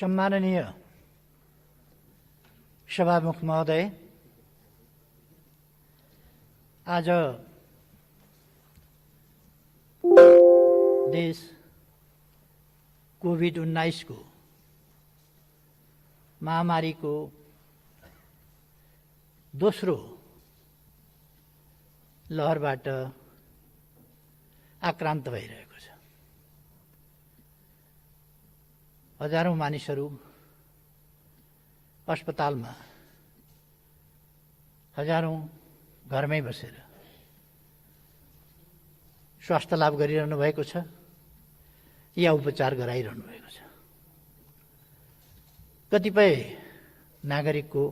सम्माननीय सभामुख महोदय, आज देश कोभिड-19 को महामारी को दोस्रो लहरबाट आक्रान्त भइरहेको छ। हजारौं मानिसहरू अस्पतालमा, हजारौं घरमै बसेर स्वास्थ्य लाभ गरिरहनु भएको छ या उपचार गराइरहनु भएको छ। कतिपय नागरिकको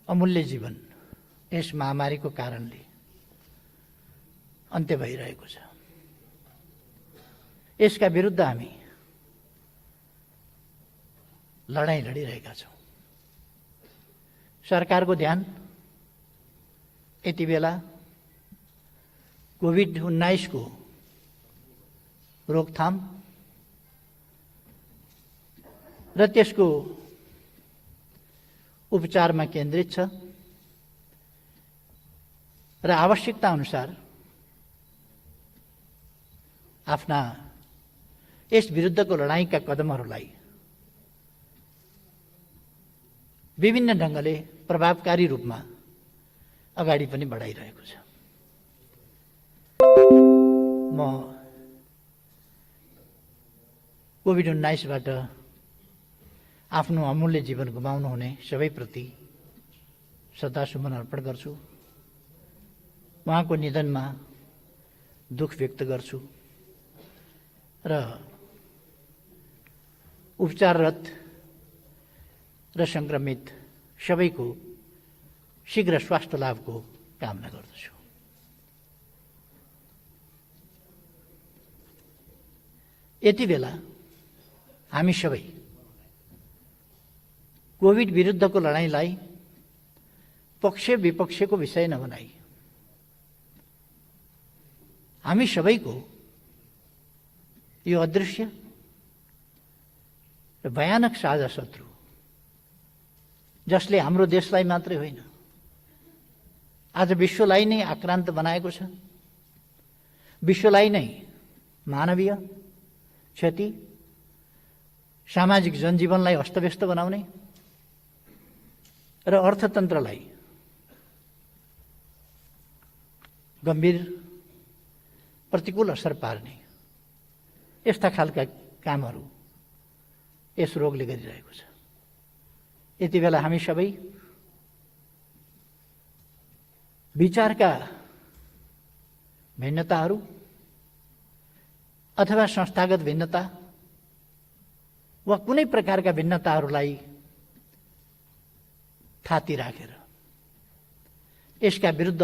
अमूल्य जीवन यस महामारीको कारणले अन्त्य भइरहेको छ। यसका विरुद्ध हामी लडाईँ लडिरहेका छौं। सरकारको ध्यान यति बेला कोभिड-19 को रोकथाम र त्यसको उपचारमा केन्द्रित छ र आवश्यकता अनुसार आफ्ना यस विरुद्धको लडाईँका कदमहरूलाई विभिन्न ढंगले प्रभावकारी रूपमा अगाडि पनि बढाइरहेको छ। म कोभिड-19बाट आफ्नो अमूल्य जीवन गुमाउनु हुने सबैप्रति श्रद्धासुमन अर्पण गर्छु। उहाँको निधनमा दुख व्यक्त गर्छु र उपचाररत र संक्रमित सबैको शीघ्र स्वास्थ्य लाभको कामना गर्दछु। यति बेला हामी सबै कोभिड विरुद्धको लडाईँलाई पक्ष विपक्षको विषय नबनाई हामी सबैको यो अदृश्य र भयानक साझा शत्रु, जसले हाम्रो देशलाई मात्रै होइन आज विश्वलाई नै आक्रान्त बनाएको छ, विश्वलाई नै मानवीय क्षति, सामाजिक जनजीवनलाई अस्तव्यस्त बनाउने र अर्थतन्त्रलाई गम्भीर प्रतिकूल असर पार्ने यस्ता खालका कामहरू यस रोगले गरिरहेको छ। यति बेला हामी सबै विचारका भिन्नताहरू अथवा संस्थागत भिन्नता वा कुनै प्रकारका भिन्नताहरूलाई थाती राखेर यसका विरुद्ध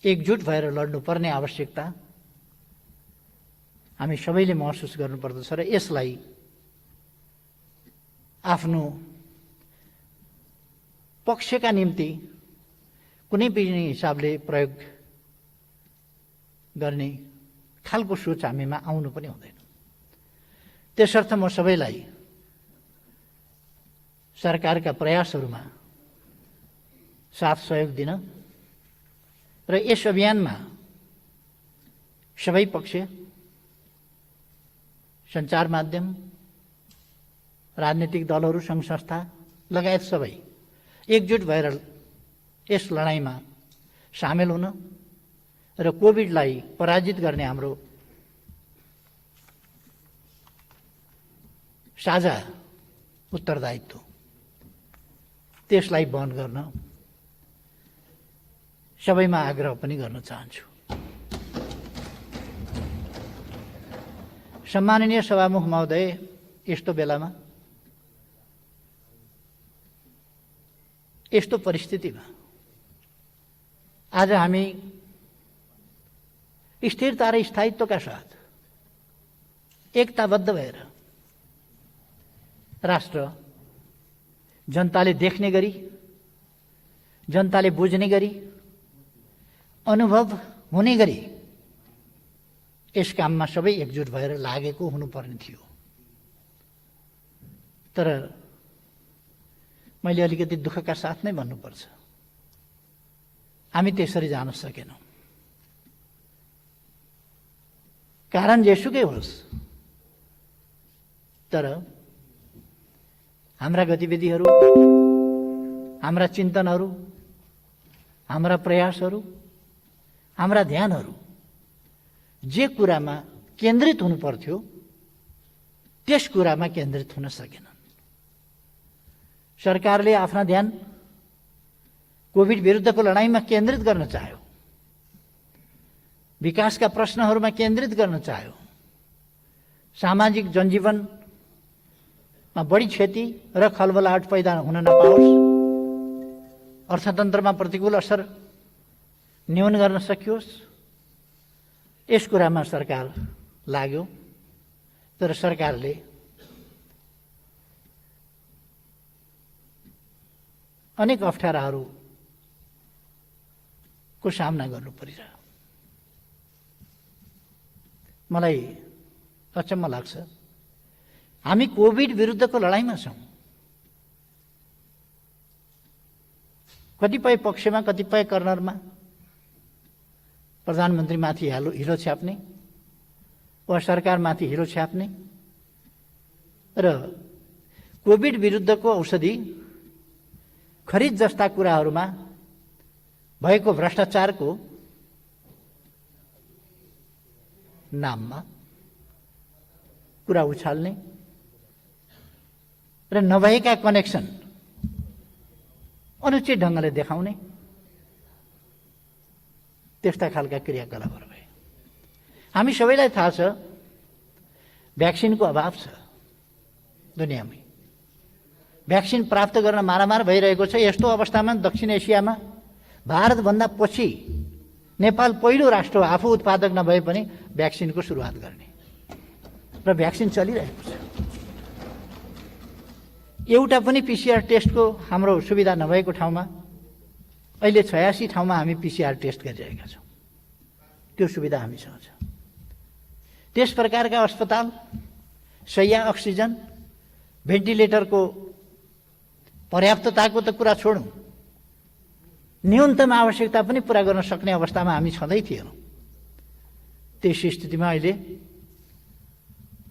एकजुट भएर लड्नुपर्ने आवश्यकता हामी सबैले महसुस गर्नुपर्दछ र यसलाई आफ्नो पक्षका निम्ति कुनै पनि हिसाबले प्रयोग गर्ने खालको सोच हामीमा आउनु पनि हुँदैन। त्यसर्थ म सबैलाई सरकारका प्रयासहरूमा साथ सहयोग दिन र यस अभियानमा सबै पक्ष, सञ्चार माध्यम, राजनीतिक दलहरू, सङ्घ संस्था लगायत सबै एकजुट भएर यस लडाईँमा सामेल हुन र कोभिडलाई पराजित गर्ने हाम्रो साझा उत्तरदायित्व त्यसलाई वहन गर्न सबैमा आग्रह पनि गर्न चाहन्छु। सम्माननीय सभामुख महोदय, यस्तो बेलामा, यस्तो परिस्थितिमा आज हामी स्थिरता र स्थायित्वका साथ एकताबद्ध भएर राष्ट्र जनताले देख्ने गरी, जनताले बुझ्ने गरी, अनुभव हुने गरी यस काममा सबै एकजुट भएर लागेको हुनुपर्ने थियो। तर मैले अलिकति दुःखका साथ नै भन्नुपर्छ, हामी त्यसरी जान सकेनौँ। कारण जेसुकै होस्, तर हाम्रा गतिविधिहरू, हाम्रा चिन्तनहरू, हाम्रा प्रयासहरू, हाम्रा ध्यानहरू जे कुरामा केन्द्रित हुनु पर्थ्यो त्यस कुरामा केन्द्रित हुन सकेनन्। सरकारले आफ्ना ध्यान कोभिड विरुद्धको लडाईँमा केन्द्रित गर्न चाह्यो, विकासका प्रश्नहरूमा केन्द्रित गर्न चाह्यो, सामाजिक जनजीवनमा बढी क्षति र खलबलाहट पैदा हुन नपाओस्, अर्थतन्त्रमा प्रतिकूल असर न्यून गर्न सकियोस्, यस कुरामा सरकार लाग्यो। तर सरकारले अनेक अप्ठ्याराहरूको सामना गर्नु परिरह्यो। मलाई अचम्म लाग्छ, हामी कोभिड विरुद्धको लडाईँमा छौँ। कतिपय पक्षमा, कतिपय कर्नरमा प्रधानमन्त्रीमाथि हिलो छ्याप्ने वा सरकारमाथि हिलो छ्याप्ने र कोभिड विरुद्धको औषधि खरिद जस्ता कुराहरूमा भएको भ्रष्टाचारको नाममा कुरा उछाल्ने र नभएका कनेक्सन अनुचित ढङ्गले देखाउने, त्यस्ता खालका क्रियाकलापहरू भए। हामी सबैलाई थाहा छ भ्याक्सिनको अभाव छ दुनियाँमै। भ्याक्सिन प्राप्त गर्न मारामार भइरहेको छ। यस्तो अवस्थामा दक्षिण एसियामा भारतभन्दा पछि नेपाल पहिलो राष्ट्र हो आफू उत्पादक नभए पनि भ्याक्सिनको सुरुवात गर्ने, र भ्याक्सिन चलिरहेको छ। एउटा पनि पिसिआर टेस्टको हाम्रो सुविधा नभएको ठाउँमा अहिले 86 ठाउँमा हामी पिसिआर टेस्ट गरिरहेका छौँ। त्यो सुविधा हामीसँग छ। त्यस प्रकारका अस्पताल, शैय्या, अक्सिजन, भेन्टिलेटरको पर्याप्तताको त कुरा छोडौँ, न्यूनतम आवश्यकता पनि पूरा गर्न सक्ने अवस्थामा हामी छँदै थिएनौँ। त्यस स्थितिमा अहिले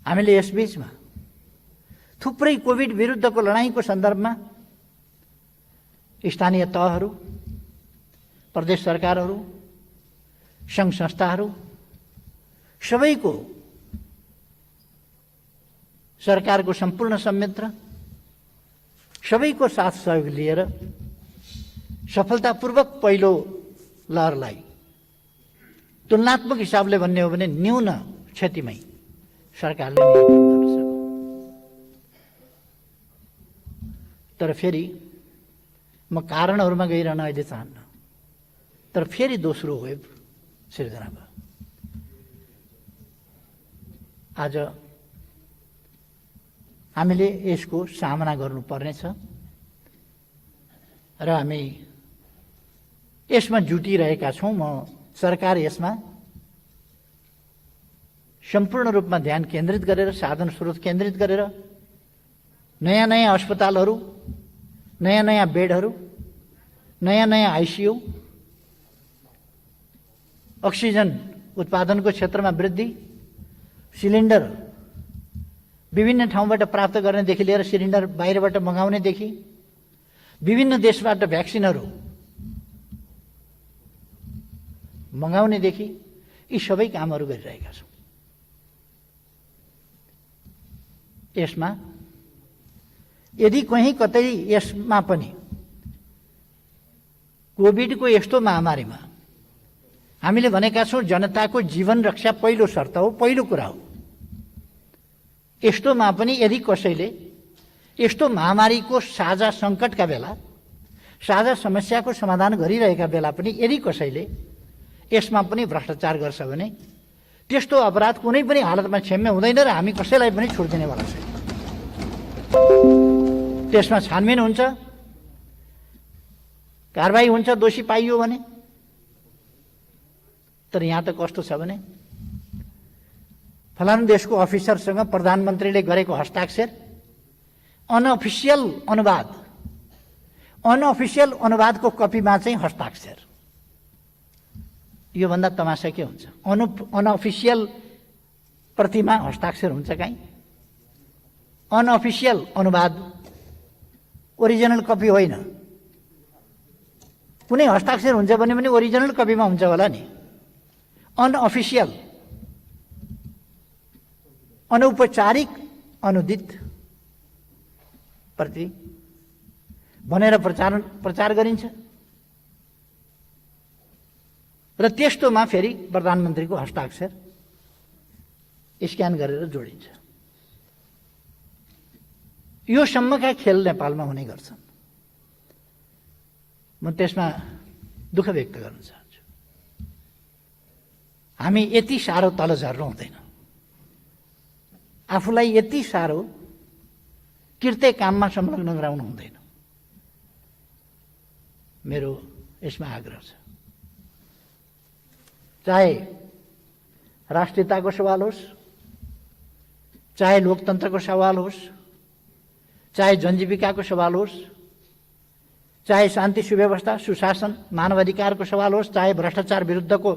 हामीले यसबीचमा थुप्रै कोभिड विरुद्धको लडाईँको सन्दर्भमा स्थानीय तहहरू, प्रदेश सरकारहरू, सङ्घ संस्थाहरू सबैको सरकारको सम्पूर्ण संयन्त्र सबैको साथ सहयोग लिएर सफलतापूर्वक पहिलो लहरलाई तुलनात्मक हिसाबले भन्ने हो भने न्यून क्षतिमै सरकारले नियन्त्रण गर्न सक्यो। तर फेरि म कारणहरूमा गइरहन अहिले चाहन्न, तर फेरि दोस्रो वेभ सिर्जना भयो। आज हामीले यसको सामना गर्नुपर्नेछ र हामी यसमा जुटिरहेका छौँ। म सरकार यसमा सम्पूर्ण रूपमा ध्यान केन्द्रित गरेर, साधन स्रोत केन्द्रित गरेर नयाँ नयाँ अस्पतालहरू, नयाँ नयाँ बेडहरू, नयाँ नयाँ आइसियु, अक्सिजन उत्पादनको क्षेत्रमा वृद्धि, सिलिन्डर विभिन्न ठाउँबाट प्राप्त गर्नेदेखि लिएर सिलिन्डर बाहिरबाट मगाउनेदेखि, विभिन्न देशबाट भ्याक्सिनहरू मगाउनेदेखि यी सबै कामहरू गरिरहेका छौँ। यसमा यदि कहीँ कतै यसमा पनि कोभिडको यस्तो महामारीमा हामीले भनेका छौँ जनताको जीवन रक्षा पहिलो शर्त हो, पहिलो कुरा हो। यस्तोमा पनि यदि कसैले यस्तो महामारीको साझा सङ्कटका बेला, साझा समस्याको समाधान गरिरहेका बेला पनि यदि कसैले यसमा पनि भ्रष्टाचार गर्छ भने त्यस्तो अपराध कुनै पनि हालतमा क्षम्य हुँदैन र हामी कसैलाई पनि छुट दिनेवाला छैन। त्यसमा छानबिन हुन्छ, कारबाही हुन्छ दोषी पाइयो भने। तर यहाँ त कस्तो छ भने फलानु देशको अफिसरसँग प्रधानमन्त्रीले गरेको हस्ताक्षर अनअफिसियल अनुवादको कपीमा चाहिँ हस्ताक्षर। योभन्दा तमासा के हुन्छ? अनअफिसियल प्रतिमा हस्ताक्षर हुन्छ कहीँ? अनअफिसियल अनुवाद, ओरिजिनल कपी होइन। कुनै हस्ताक्षर हुन्छ भने पनि ओरिजिनल कपीमा हुन्छ होला नि। अनअफिसियल, अनौपचारिक अनुदित प्रति भनेर प्रचार गरिन्छ र त्यस्तोमा फेरि प्रधानमन्त्रीको हस्ताक्षर स्क्यान गरेर जोडिन्छ। यो सम्मका खेल नेपालमा हुने गर्छन्। म त्यसमा दुःख व्यक्त गर्न चाहन्छु। हामी यति साह्रो तल झर्नु हुँदैन। आफूलाई यति साह्रो कृत्य काममा संलग्न गराउनु हुँदैन। मेरो यसमा आग्रह छ। चाहे राष्ट्रियताको सवाल होस्, चाहे लोकतन्त्रको सवाल होस्, चाहे जनजीविकाको सवाल होस्, चाहे शान्ति सुव्यवस्था सुशासन मानवाधिकारको सवाल होस्, चाहे भ्रष्टाचार विरुद्धको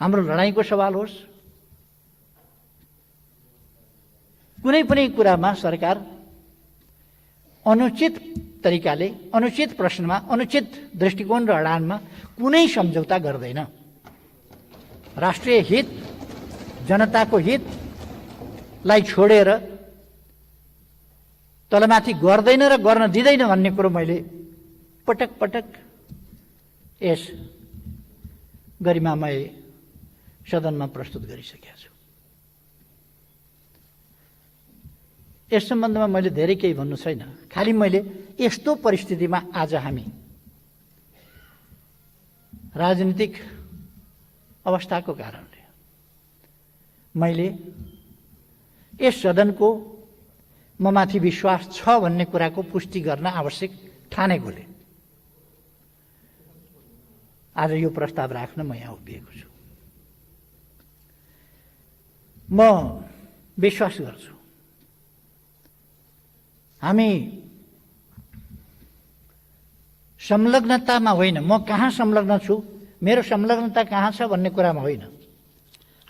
हाम्रो लडाईँको सवाल होस्, कुनै पनि कुरामा सरकार अनुचित तरिकाले, अनुचित प्रश्नमा, अनुचित दृष्टिकोण र अडानमा कुनै सम्झौता गर्दैन। राष्ट्रिय हित, जनताको हितलाई छोडेर तलमाथि गर्दैन र गर्न दिँदैन भन्ने कुरो मैले पटक पटक यस गरिमामय सदनमा प्रस्तुत गरिसकेका छु। यस सम्बन्धमा मैले धेरै केही भन्नु छैन। खालि मैले यस्तो परिस्थितिमा आज हामी राजनीतिक अवस्थाको कारणले मैले यस सदनको ममाथि विश्वास छ भन्ने कुराको पुष्टि गर्न आवश्यक ठानेकोले आज यो प्रस्ताव राख्न म यहाँ उभिएको छु। म विश्वास गर्छु हामी संलग्नतामा होइन, म कहाँ संलग्न छु, मेरो संलग्नता कहाँ छ भन्ने कुरामा होइन,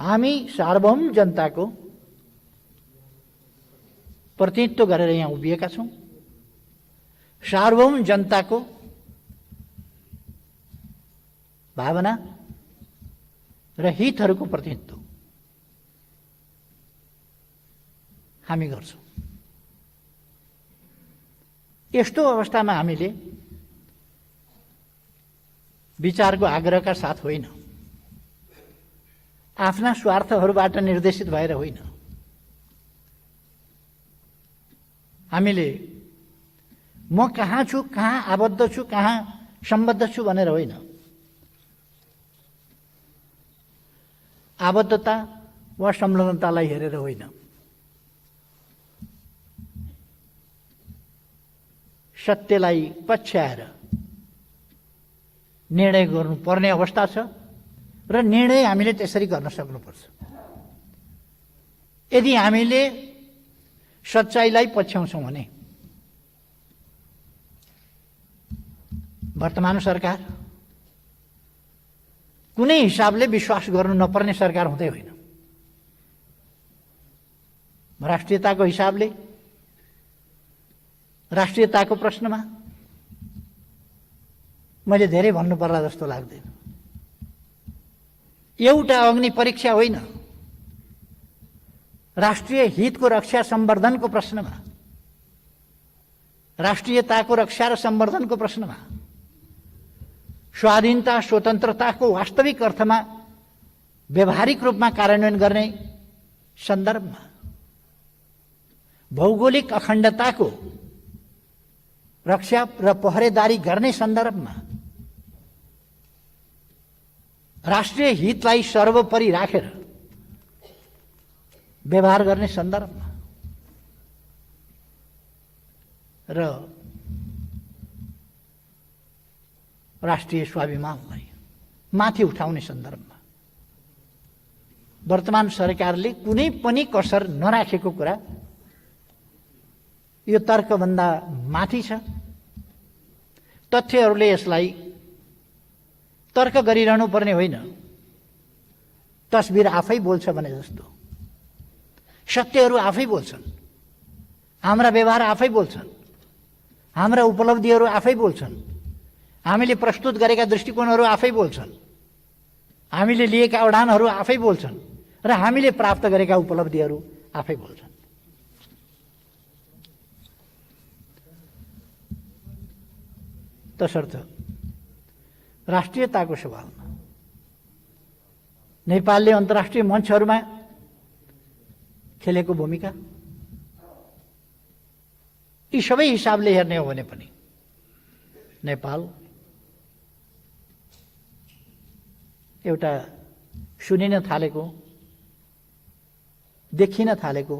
हामी सार्वभौम जनताको प्रतिनिधित्व गरेर यहाँ उभिएका छौँ। सार्वभौम जनताको भावना र हितहरूको प्रतिनिधित्व हामी गर्छौँ। यस्तो अवस्थामा हामीले विचारको आग्रहका साथ होइन, आफ्ना स्वार्थहरूबाट निर्देशित भएर होइन, हामीले म कहाँ छु, कहाँ आबद्ध छु, कहाँ सम्बद्ध छु भनेर होइन, आबद्धता वा संलग्नतालाई हेरेर होइन, सत्यलाई पछ्याएर निर्णय गर्नुपर्ने अवस्था छ र निर्णय हामीले त्यसरी गर्न सक्नुपर्छ। यदि हामीले सच्चाइलाई पछ्याउँछौँ भने वर्तमान सरकार कुनै हिसाबले विश्वास गर्नु नपर्ने सरकार हुँदै होइन। राष्ट्रियताको हिसाबले, राष्ट्रियताको प्रश्नमा मैले धेरै भन्नु पर्ला जस्तो लाग्दैन। एउटा अग्नि परीक्षा होइन, राष्ट्रिय हितको रक्षा सम्वर्धनको प्रश्नमा, राष्ट्रियताको रक्षा र सम्वर्धनको प्रश्नमा, स्वाधीनता स्वतन्त्रताको वास्तविक अर्थमा व्यावहारिक रूपमा कार्यान्वयन गर्ने सन्दर्भमा, भौगोलिक अखण्डताको रक्षा र पहरेदारी गर्ने सन्दर्भमा, राष्ट्रिय हितलाई सर्वोपरि राखेर व्यवहार गर्ने सन्दर्भमा र राष्ट्रिय स्वाभिमानलाई माथि उठाउने सन्दर्भमा वर्तमान सरकारले कुनै पनि कसर नराखेको कुरा यो तर्कभन्दा माथि छ। तथ्यहरूले यसलाई तर्क गरिरहनु पर्ने होइन, तस्बिर आफै बोल्छ भने जस्तो। सत्यहरू आफै बोल्छन्, हाम्रा व्यवहार आफै बोल्छन्, हाम्रा उपलब्धिहरू आफै बोल्छन्, हामीले प्रस्तुत गरेका दृष्टिकोणहरू आफै बोल्छन्, हामीले लिएका उडानहरू आफै बोल्छन् र हामीले प्राप्त गरेका उपलब्धिहरू आफै बोल्छन्। तसर्थ राष्ट्रियताको सवालमा नेपालले अन्तर्राष्ट्रिय मञ्चहरूमा खेलेको भूमिका, यी सबै हिसाबले हेर्ने हो भने पनि नेपाल एउटा सुनिन थालेको, देखिन थालेको,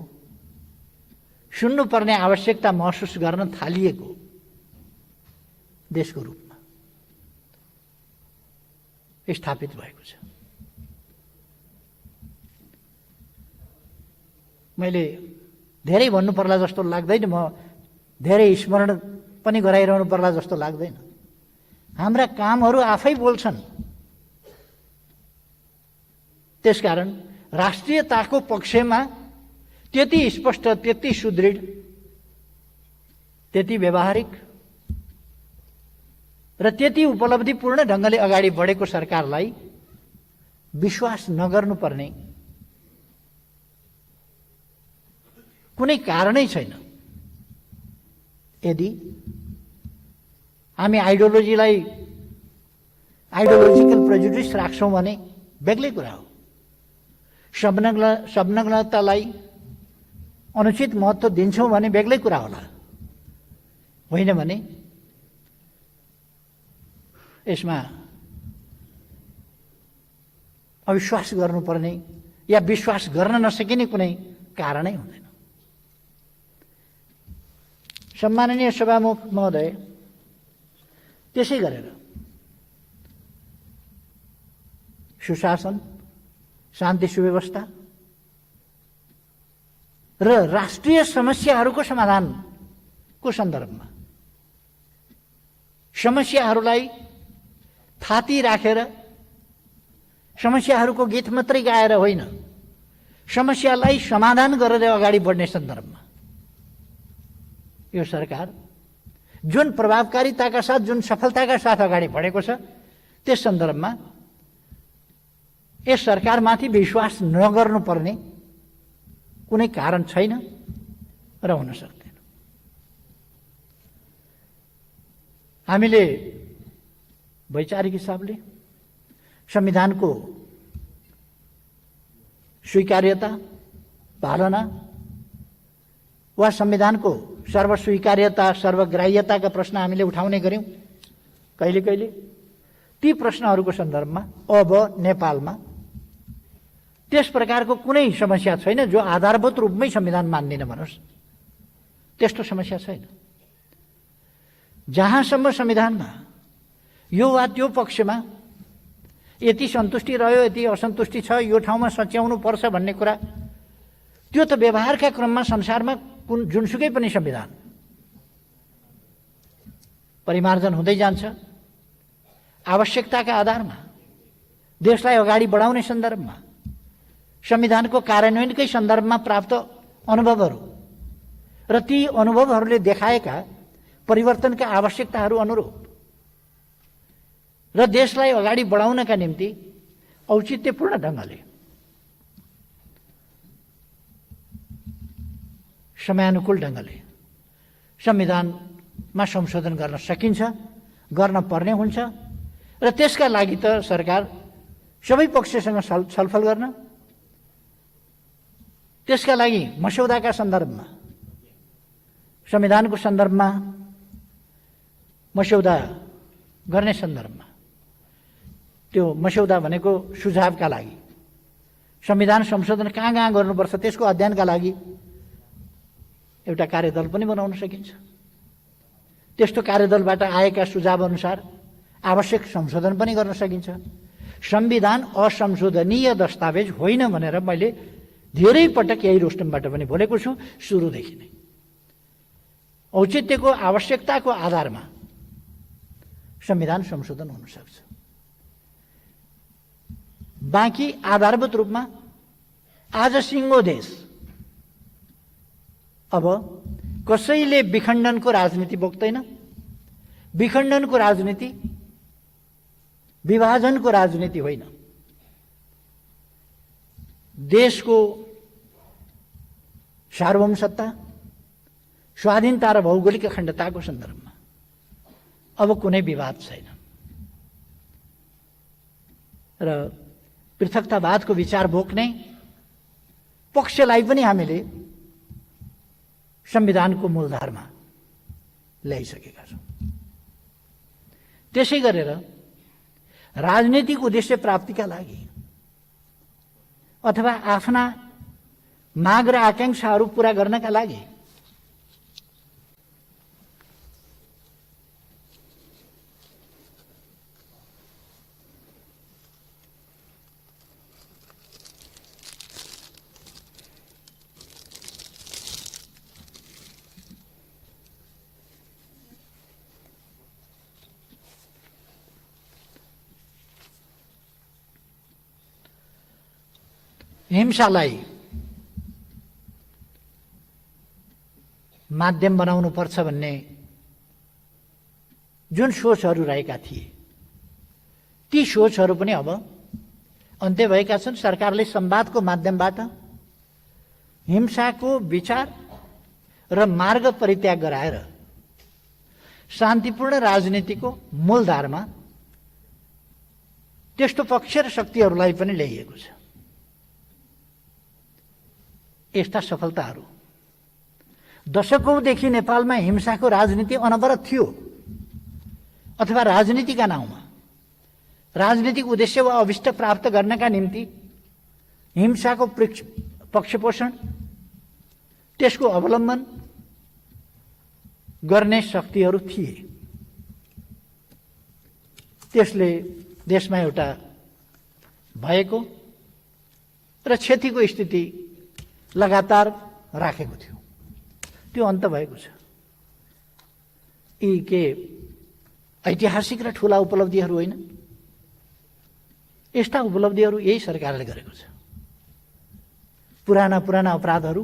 सुन्नुपर्ने आवश्यकता महसुस गर्न थालिएको देशको रूपमा स्थापित भएको छ। मैले धेरै भन्नु पर्ला जस्तो लाग्दैन, म धेरै स्मरण पनि गराइरहनु पर्ला जस्तो लाग्दैन। हाम्रा कामहरू आफै बोल्छन्। त्यसकारण राष्ट्रियताको पक्षमा त्यति स्पष्ट, त्यति सुदृढ, त्यति व्यावहारिक र त्यति उपलब्धिपूर्ण ढङ्गले अगाडि बढेको सरकारलाई विश्वास नगर्नुपर्ने कुनै कारणै छैन। यदि हामी आइडियोलोजिकल प्रेजुडिस राख्छौँ भने बेग्लै कुरा हो। संलग्नतालाई अनुचित महत्त्व दिन्छौँ भने बेग्लै कुरा होला। होइन भने यसमा अविश्वास गर्नुपर्ने या विश्वास गर्न नसकिने कुनै कारणै हुँदैन। सम्माननीय सभामुख महोदय, त्यसै गरेर सुशासन, शान्ति सुव्यवस्था र राष्ट्रिय समस्याहरूको समाधानको सन्दर्भमा समस्याहरूलाई थाती राखेर समस्याहरूको गीत मात्रै गाएर होइन, समस्यालाई समाधान गरेर अगाडि बढ्ने सन्दर्भमा यो सरकार जुन प्रभावकारिताका साथ, जुन सफलताका साथ अगाडि बढेको छ, त्यस सन्दर्भमा यस सरकारमाथि विश्वास नगर्नुपर्ने कुनै कारण छैन र हुन सक्दैन। हामीले वैचारिक हिसाबले संविधानको स्वीकार्यता, पालना वा संविधानको सर्वस्वीकार्यता, सर्वग्राह्यताका प्रश्न हामीले उठाउने गर्यौं कहिले कहिले। ती प्रश्नहरूको सन्दर्भमा अब नेपालमा त्यस प्रकारको कुनै समस्या छैन जो आधारभूत रूपमै संविधान मान्दिन भनोस्, त्यस्तो समस्या छैन। जहाँसम्म संविधानमा यो वा त्यो पक्षमा यति सन्तुष्टि रह्यो, यति असन्तुष्टि छ, यो ठाउँमा सच्याउनु पर्छ भन्ने कुरा, त्यो त व्यवहारका क्रममा संसारमा जुनसुकै पनि संविधान परिमार्जन हुँदै जान्छ। आवश्यकताका आधारमा देशलाई अगाडि बढाउने सन्दर्भमा संविधानको कार्यान्वयनकै सन्दर्भमा प्राप्त अनुभवहरू र ती अनुभवहरूले देखाएका परिवर्तनका आवश्यकताहरू अनुरूप र देशलाई अगाडि बढाउनका निम्ति औचित्यपूर्ण ढङ्गले समयानुकूल ढङ्गले संविधानमा संशोधन गर्न सकिन्छ, गर्न पर्ने हुन्छ र त्यसका लागि त सरकार सबै पक्षसँग छलफल गर्न, त्यसका लागि मस्यौदाका सन्दर्भमा, संविधानको सन्दर्भमा मस्यौदा गर्ने सन्दर्भमा, त्यो मस्यौदा भनेको सुझावका लागि, संविधान संशोधन कहाँ कहाँ गर्नुपर्छ त्यसको अध्ययनका लागि एउटा कार्यदल पनि बनाउन सकिन्छ। त्यस्तो कार्यदलबाट आएका सुझाव अनुसार आवश्यक संशोधन पनि गर्न सकिन्छ। संविधान असंशोधनीय दस्तावेज होइन भनेर मैले धेरै पटक यही रोस्टमबाट पनि बोलेको छु सुरुदेखि नै। औचित्यको आवश्यकताको आधारमा संविधान संशोधन हुन सक्छ। बाँकी आधारभूत रूपमा आज सिङ्गो देश अब कसैले विखण्डनको राजनीति बोक्दैन। विखण्डनको राजनीति विभाजनको राजनीति होइन। देशको सार्वभौमसत्ता, स्वाधीनता र भौगोलिक अखण्डताको सन्दर्भमा अब कुनै विवाद छैन र पृथकतावादको विचार बोक्ने पक्षलाई पनि हामीले संविधानको मूलधारमा ल्याइसकेका छौँ। त्यसै गरेर राजनीतिक उद्देश्य प्राप्तिका लागि अथवा आफ्ना माग र आकांक्षाहरू पूरा गर्नका लागि हिंसालाई माध्यम बनाउनु पर्छ भन्ने जुन सोचहरू रहेका थिए ती सोचहरू पनि अब अन्त्य भएका छन्। सरकारले संवादको माध्यमबाट हिंसाको विचार र मार्ग परित्याग गराएर शान्तिपूर्ण राजनीतिको मूलधारमा त्यस्तो पक्ष र शक्तिहरूलाई पनि ल्याइएको छ। यस्ता सफलताहरू दशकौंदेखि नेपालमा हिंसाको राजनीति अनवरत थियो अथवा राजनीतिका नाउँमा राजनीतिक उद्देश्य वा अभिष्ट प्राप्त गर्नका निम्ति हिंसाको पक्षपोषण त्यसको अवलम्बन गर्ने शक्तिहरू थिए। त्यसले देशमा एउटा भएको र क्षतिको स्थिति लगातार राखेको थियो। त्यो अन्त भएको छ। यी के ऐतिहासिक र ठूला उपलब्धिहरू होइन। यस्ता उपलब्धिहरू यही सरकारले गरेको छ। पुराना अपराधहरू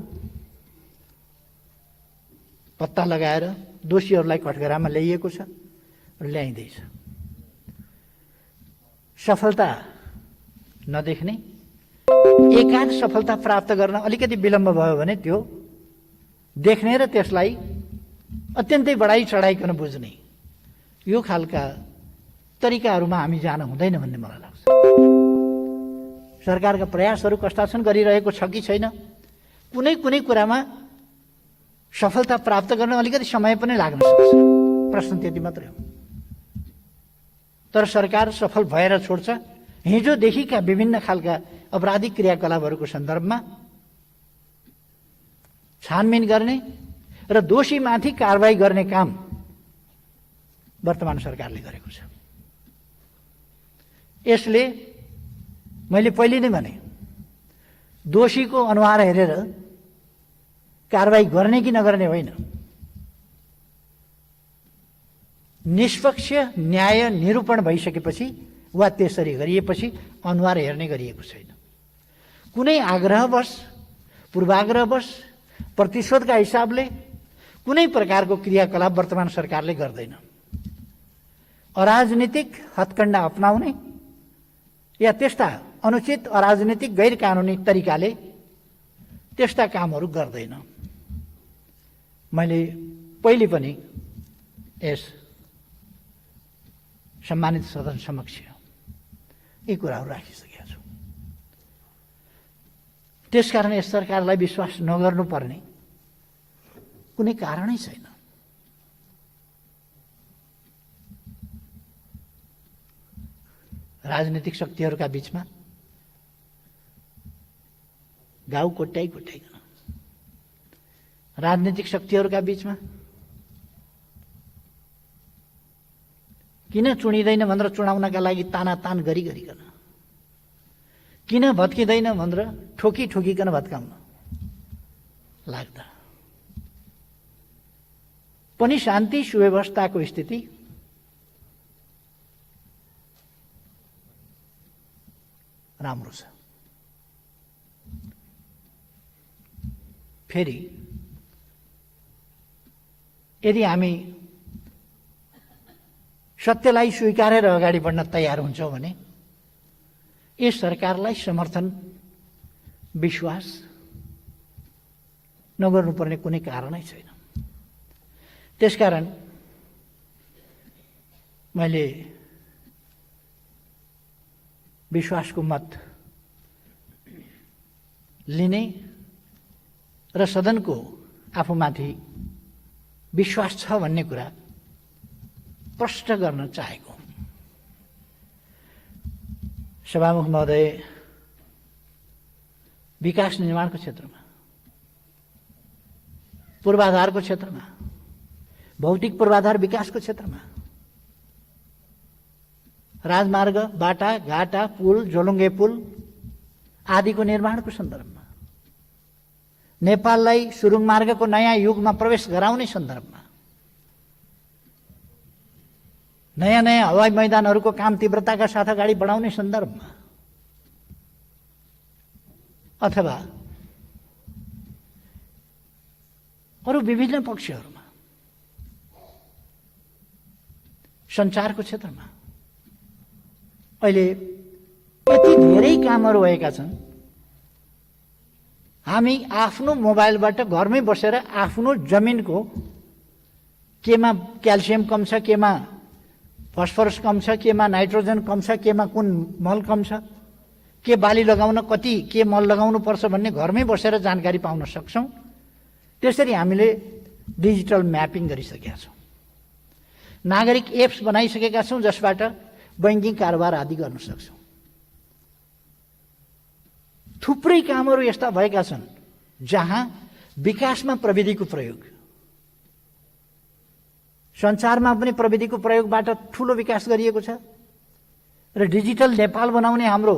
पत्ता लगाएर दोषीहरूलाई कठघरामा ल्याइएको छ र ल्याइँदैछ। सफलता नदेख्ने एकाध सफलता प्राप्त गर्न अलिकति विलम्ब भयो भने त्यो देख्ने र त्यसलाई अत्यन्तै बढाई चढाइकन बुझ्ने यो खालका तरिकाहरूमा हामी जान हुँदैन भन्ने मलाई लाग्छ। सरकारका प्रयासहरू कस्ता छन्, गरिरहेको छ कि छैन, कुनै कुरामा सफलता प्राप्त गर्न अलिकति समय पनि लाग्न सक्छ। प्रश्न त्यति मात्रै हो। तर सरकार सफल भएर छोड्छ। हिजोदेखिका विभिन्न खालका अपराधिक क्रियाकलापहरूको सन्दर्भमा छानबिन गर्ने र दोषीमाथि कारबाही गर्ने काम वर्तमान सरकारले गरेको छ। यसले मैले पहिले नै भने दोषीको अनुहार हेरेर कारबाही गर्ने कि नगर्ने होइन, निष्पक्ष न्याय निरूपण भइसकेपछि वा त्यसरी गरिएपछि अनुहार हेर्ने गरिएको छैन। कुनै आग्रहवश, पूर्वाग्रहवश, प्रतिशोधका हिसाबले कुनै प्रकारको क्रियाकलाप वर्तमान सरकारले गर्दैन। अराजनीतिक हत्कण्डा अपनाउने या त्यस्ता अनुचित अराजनीतिक गैर कानुनी तरिकाले त्यस्ता कामहरू गर्दैन। मैले पहिले पनि यस सम्मानित सदन समक्ष यी कुराहरू राखिसकेका छु। त्यसकारण यस सरकारलाई विश्वास नगर्नुपर्ने कुनै कारणै छैन। राजनीतिक शक्तिहरूका बीचमा घाउ कोट्याइकन, राजनीतिक शक्तिहरूका बीचमा किन चुनिँदैन भनेर चुनाउनका लागि तानातान गरिकन, किन भत्किँदैन भनेर ठोकिकन भत्काउन लाग्दा पनि शान्ति सुव्यवस्थाको स्थिति राम्रो छ। फेरि यदि हामी सत्यलाई स्वीकारेर अगाडि बढ्न तयार हुन्छौँ भने यस सरकारलाई समर्थन विश्वास नगर्नुपर्ने कुनै कारणै छैन। त्यसकारण मैले विश्वासको मत लिने र सदनको आफूमाथि विश्वास छ भन्ने कुरा प्रष्ट गर्न चाहेको। सभामुख महोदय, विकास निर्माणको क्षेत्रमा, पूर्वाधारको क्षेत्रमा, भौतिक पूर्वाधार विकासको क्षेत्रमा, राजमार्ग, बाटा, घाटा, पुल, जोलुङ्गे पुल आदिको निर्माणको सन्दर्भमा, नेपाललाई सुरुङ मार्गको नयाँ युगमा प्रवेश गराउने सन्दर्भमा, नयाँ नयाँ हवाई मैदानहरूको काम तीव्रताका साथ अगाडि बढाउने सन्दर्भमा अथवा अरू विभिन्न पक्षहरूमा, सञ्चारको क्षेत्रमा अहिले यति धेरै कामहरू भएका छन्। हामी आफ्नो मोबाइलबाट घरमै बसेर आफ्नो जमिनको केमा क्याल्सियम कम छ, केमा फस्फरस कम छ, केमा नाइट्रोजन कम छ, केमा कुन मल कम छ, के बाली लगाउन कति के मल लगाउनु पर्छ भन्ने घरमै बसेर जानकारी पाउन सक्छौँ। त्यसरी हामीले डिजिटल म्यापिङ गरिसकेका छौँ। नागरिक एप्स बनाइसकेका छौँ जसबाट बैंकिङ कारोबार आदि गर्न सक्छौँ। थुप्रै कामहरू यस्ता भएका छन् जहाँ विकासमा प्रविधिको प्रयोग, सञ्चारमा पनि प्रविधिको प्रयोगबाट ठूलो विकास गरिएको छ र डिजिटल नेपाल बनाउने हाम्रो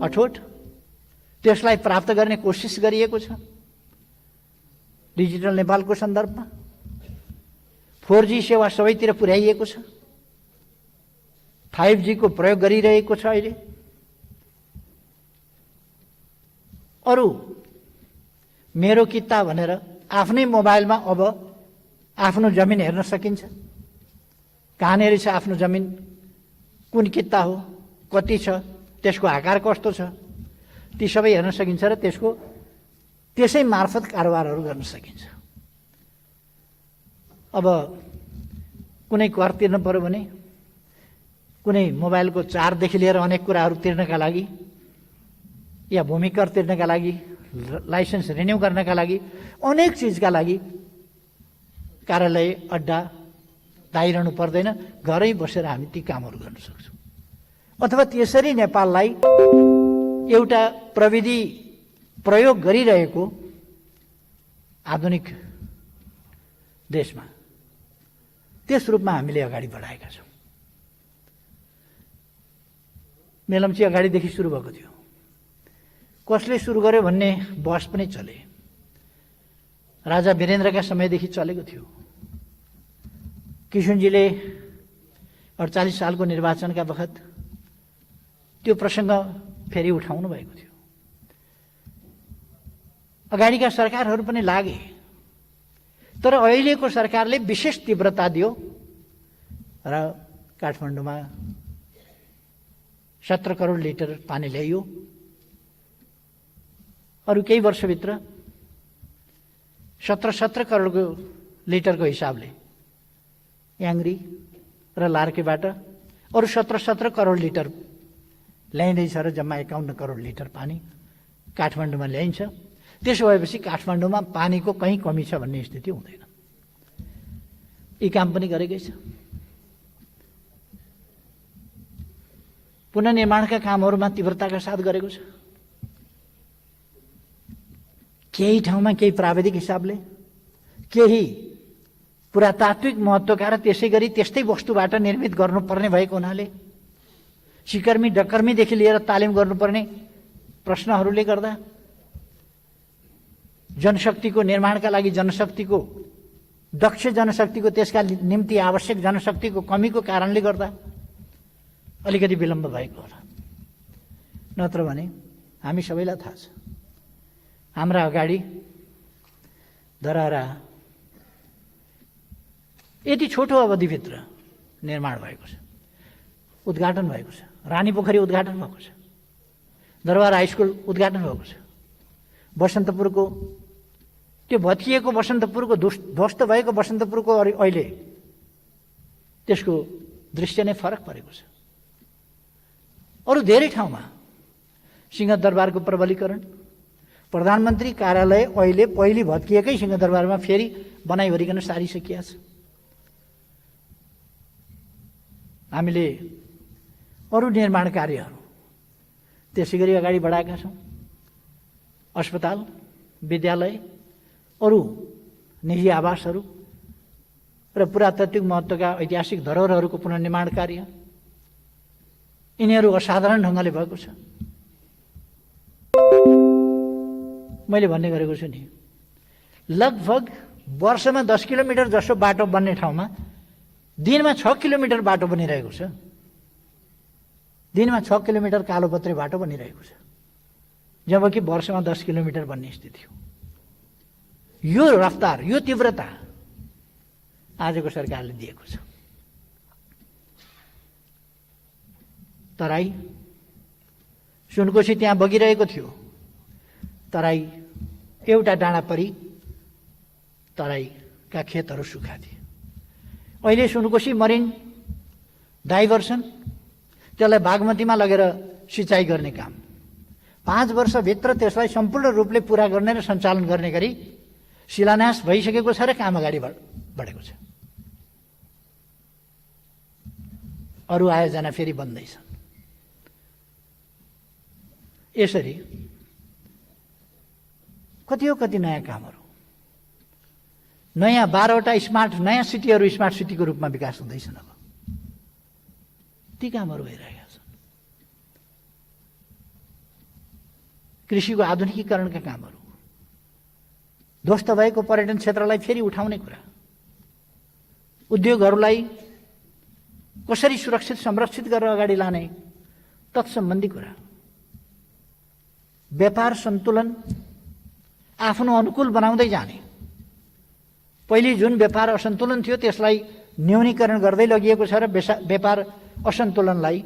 अठोट त्यसलाई प्राप्त गर्ने कोसिस गरिएको छ। डिजिटल नेपालको सन्दर्भमा 4G सेवा सबैतिर पुर्याइएको छ, 5G को प्रयोग गरिरहेको छ। अहिले अरू मेरो किता भनेर आफ्नै मोबाइलमा अब आफ्नो जमिन हेर्न सकिन्छ। कहाँनिर छ आफ्नो जमिन, कुन किता हो, कति छ, त्यसको आकार कस्तो छ, ती सबै हेर्न सकिन्छ र त्यसै मार्फत कारोबारहरू गर्न सकिन्छ। अब कुनै कर तिर्नु पर्यो भने, कुनै मोबाइलको चार्जदेखि लिएर अनेक कुराहरू तिर्नका लागि या भूमि कर तिर्नका लागि, लाइसेन्स रिन्यू गर्नका लागि, अनेक चिजका लागि कार्यालय अड्डा धाइरहनु पर्दैन। घरै बसेर हामी ती कामहरू गर्न सक्छौँ। अथवा त्यसरी नेपाललाई एउटा प्रविधि प्रयोग गरिरहेको आधुनिक देशमा त्यस रूपमा हामीले अगाडि बढाएका छौँ। मेलम्ची अगाडिदेखि सुरु भएको थियो। कसले सुरु गर्यो भन्ने बहस पनि चले। राजा वीरेन्द्रका समयदेखि चलेको थियो। किशुनजीले 48 सालको निर्वाचनका बखत त्यो प्रसङ्ग फेरि उठाउनु भएको थियो। अगाडिका सरकारहरू पनि लागे, तर अहिलेको सरकारले विशेष तीव्रता दियो र काठमाडौँमा 17 करोड लिटर पानी ल्याइयो। अरू केही वर्षभित्र 17 करोडको लिटरको हिसाबले याङ्री र लार्केबाट अरू 17 करोड लिटर ल्याइँदैछ र जम्मा 51 करोड लिटर पानी काठमाडौँमा ल्याइन्छ। त्यसो भएपछि काठमाडौँमा पानीको कहीँ कमी छ भन्ने स्थिति हुँदैन। यी काम पनि गरेकै छ। पुनर्निर्माणका कामहरूमा तीव्रताका साथ गरेको छ। केही ठाउँमा केही प्राविधिक हिसाबले, केही पुरातात्विक महत्त्वका र त्यसै गरी त्यस्तै वस्तुबाट निर्मित गर्नुपर्ने भएको हुनाले सिकर्मी डकर्मीदेखि लिएर तालिम गर्नुपर्ने प्रश्नहरूले गर्दा जनशक्तिको निर्माणका लागि जनशक्तिको दक्ष जनशक्तिको त्यसका निम्ति आवश्यक जनशक्तिको कमीको कारणले गर्दा अलिकति विलम्ब भएको होला। नत्र भने हामी सबैलाई थाहा छ हाम्रा अगाडि धरहरा यति छोटो अवधिभित्र निर्माण भएको छ, उद्घाटन भएको छ। रानी पोखरी उद्घाटन भएको छ, दरबार हाई स्कुल उद्घाटन भएको छ, बसन्तपुरको त्यो भत्किएको बसन्तपुरको ध्वस्त भएको बसन्तपुरको अहिले त्यसको दृश्य नै फरक परेको छ। अरू धेरै ठाउँमा सिंहदरबारको प्रबलीकरण, प्रधानमन्त्री कार्यालय अहिले पहिले भत्किएकै सिंहदरबारमा फेरि बनाइवरिकन सारिसकिया छ। हामीले अरू निर्माण कार्यहरू त्यसै गरी अगाडि बढाएका छौँ। अस्पताल, विद्यालय, अरू निजी आवासहरू र पुरातात्विक महत्त्वका ऐतिहासिक धरोहरहरूको पुनर्निर्माण कार्य यिनीहरू असाधारण ढङ्गले भएको छ। मैले भन्ने गरेको छु नि, लगभग वर्षमा 10 किलोमिटर जसो बाटो बन्ने ठाउँमा दिनमा 6 किलोमिटर बाटो बनिरहेको छ। दिनमा 6 किलोमिटर कालोपत्रे बाटो बनिरहेको छ, जबकि वर्षमा 10 किलोमिटर बन्ने स्थिति हो। यो रफ्तार, यो तीव्रता आजको सरकारले दिएको छ। तराई सुनकोशी त्यहाँ बगिरहेको थियो, तराई एउटा डाँडा परी तराईका खेतहरू सुक्खा थिए। अहिले सुनकोशी मरिन डाइभर्सन, त्यसलाई बागमतीमा लगेर सिँचाइ गर्ने काम 5 वर्षभित्र त्यसलाई सम्पूर्ण रूपले पुरा गर्ने र सञ्चालन गर्ने गरी शिलान्यास भइसकेको छ र काम अगाडि बढेको छ। अरू आयोजना फेरि बन्दैछन्। यसरी कति नयाँ कामहरू, नयाँ 12वटा स्मार्ट नयाँ सिटीहरू स्मार्ट सिटीको रूपमा विकास हुँदैछन्। अब ती कामहरू भइरहेका छन्। कृषिको आधुनिकीकरणका कामहरू, ध्वस्त भएको पर्यटन क्षेत्रलाई फेरि उठाउने कुरा, उद्योगहरूलाई कसरी सुरक्षित संरक्षित गरेर अगाडि लाने तत्सम्बन्धी कुरा, व्यापार सन्तुलन आफ्नो अनुकूल बनाउँदै जाने। पहिले जुन व्यापार असन्तुलन थियो त्यसलाई न्यूनीकरण गर्दै लगिएको छ र व्यापार असन्तुलनलाई,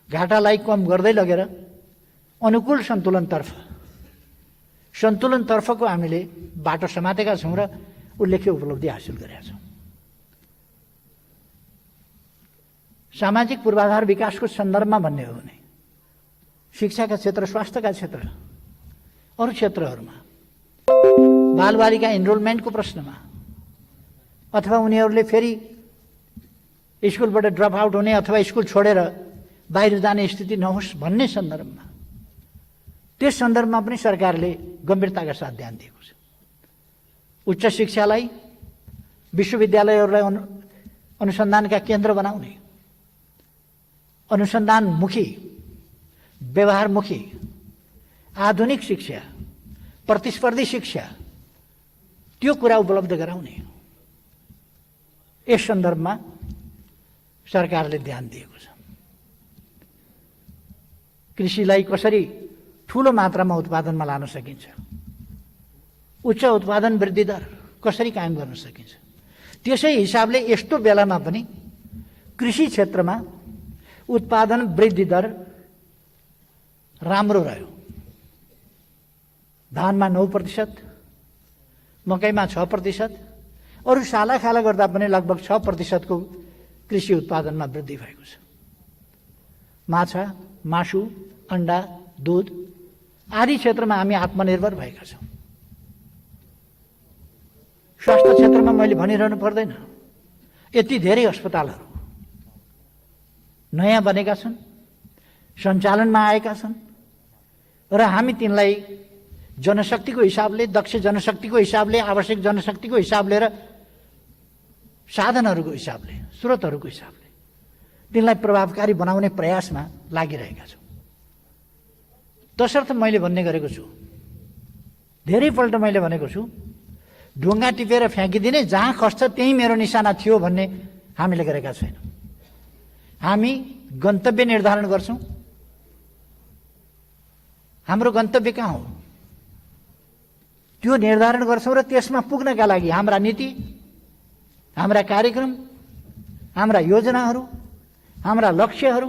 घाटालाई कम गर्दै लगेर अनुकूल सन्तुलनतर्फको हामीले बाटो समातेका छौँ र उल्लेख्य उपलब्धि हासिल गरेका छौँ। सामाजिक पूर्वाधार विकासको सन्दर्भमा भन्ने हो भने शिक्षाका क्षेत्र, स्वास्थ्यका क्षेत्र, अरू क्षेत्रहरूमा बालबालिका इनरोलमेन्टको प्रश्नमा अथवा उनीहरूले फेरि स्कुलबाट ड्रप आउट हुने अथवा स्कुल छोडेर बाहिर जाने स्थिति नहोस् भन्ने सन्दर्भमा, त्यस सन्दर्भमा पनि सरकारले गम्भीरताका साथ ध्यान दिएको छ। उच्च शिक्षालाई, विश्वविद्यालयहरूलाई अनुसन्धानका केन्द्र बनाउने, अनुसन्धानमुखी, व्यवहारमुखी, आधुनिक शिक्षा, प्रतिस्पर्धी शिक्षा, त्यो कुरा उपलब्ध गराउने, यस सन्दर्भमा सरकारले ध्यान दिएको छ। कृषिलाई कसरी ठूलो मात्रामा उत्पादनमा लान सकिन्छ, उच्च उत्पादन वृद्धि दर कसरी कायम गर्न सकिन्छ, त्यसै हिसाबले यस्तो बेलामा पनि कृषि क्षेत्रमा उत्पादन वृद्धि दर राम्रो रह्यो। धानमा 9%, मकैमा 6%, अरू सालाखाला गर्दा पनि लगभग 6% को कृषि उत्पादनमा वृद्धि भएको छ। माछा, मासु, अन्डा, दूध आदि क्षेत्रमा हामी आत्मनिर्भर भएका छौँ। स्वास्थ्य क्षेत्रमा मैले भनिरहनु पर्दैन, यति धेरै अस्पतालहरू नयाँ बनेका छन्, सञ्चालनमा आएका छन् र हामी तिनलाई जनशक्तिको हिसाबले, दक्ष जनशक्तिको हिसाबले, आवश्यक जनशक्तिको हिसाबले र साधनहरूको हिसाबले, स्रोतहरूको हिसाबले तिनलाई प्रभावकारी बनाउने प्रयासमा लागिरहेका छौँ। तसर्थ मैले भन्ने गरेको छु, धेरैपल्ट मैले भनेको छु, ढुङ्गा टिपेर फ्याँकिदिने, जहाँ खस्छ त्यही मेरो निशाना थियो भन्ने हामीले गरेका छैनौँ। हामी गन्तव्य निर्धारण गर्छौँ। हाम्रो गन्तव्य कहाँ हो त्यो निर्धारण गर्छौँ र त्यसमा पुग्नका लागि हाम्रा नीति, हाम्रा कार्यक्रम, हाम्रा योजनाहरू, हाम्रा लक्ष्यहरू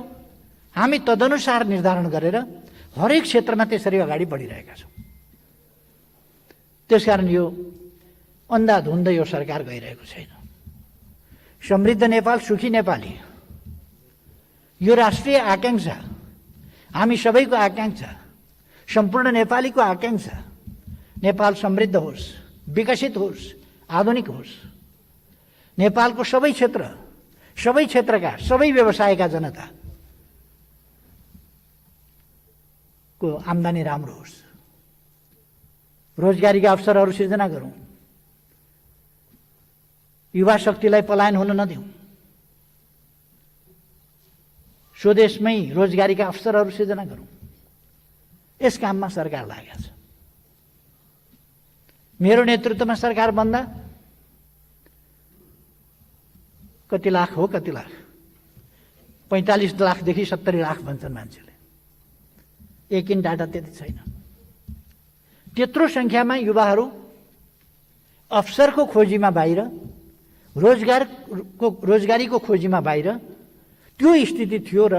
हामी तदनुसार निर्धारण गरेर हरेक क्षेत्रमा त्यसरी अगाडि बढिरहेका छौँ। त्यसकारण यो अन्धाधुन्द यो सरकार गइरहेको छैन। समृद्ध नेपाल, सुखी नेपाली यो राष्ट्रिय आकांक्षा, हामी सबैको आकांक्षा, सम्पूर्ण नेपालीको आकांक्षा। नेपाल समृद्ध होस्, विकसित होस्, आधुनिक होस्। नेपालको सबै क्षेत्रका सबै व्यवसायका जनता को आम्दानी राम्रो होस्, रोजगारीका अवसरहरू सिर्जना गरौँ, युवा शक्तिलाई पलायन हुन नदिउँ, स्वदेशमै रोजगारीका अवसरहरू सिर्जना गरौँ। यस काममा सरकार लागेको छ। मेरो नेतृत्वमा सरकार बन्दा कति लाख हो, कति लाख, 45 लाखदेखि 70 लाख भन्छन् मान्छेले। एकिन डाटा त्यति छैन। त्यत्रो संख्यामा युवाहरू अवसरको खोजीमा बाहिर, रोजगारीको खोजीमा बाहिर, त्यो स्थिति थियो र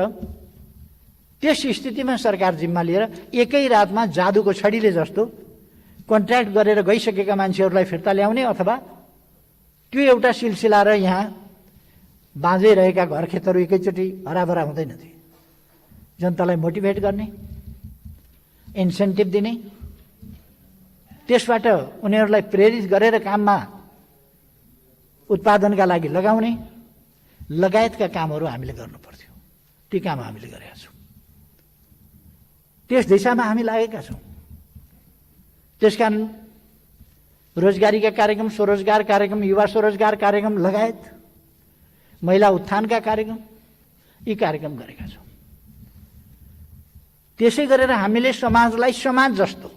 त्यस स्थितिमा सरकार जिम्मा लिएर एकै रातमा जादुको छडीले जस्तो कन्ट्र्याक्ट गरेर गइसकेका मान्छेहरूलाई फिर्ता ल्याउने अथवा त्यो एउटा सिलसिला र यहाँ बाँझै रहेका घर खेतहरू एकैचोटि हराभरा हुँदैन थिए। जनतालाई मोटिभेट गर्ने, इन्सेन्टिभ दिने, त्यसबाट उनीहरूलाई प्रेरित गरेर काममा उत्पादनका लागि लगाउने लगायतका कामहरू हामीले गर्नुपर्थ्यो। ती काम हामीले गरेका छौँ। त्यस दिशामा हामी लागेका छौँ। त्यसकारण रोजगारीका कार्यक्रम, स्वरोजगार कार्यक्रम, युवा स्वरोजगार कार्यक्रम लगायत महिला उत्थानका कार्यक्रम, यी कार्यक्रम गरेका छौँ। त्यसै गरेर हामीले समाजलाई समाज जस्तो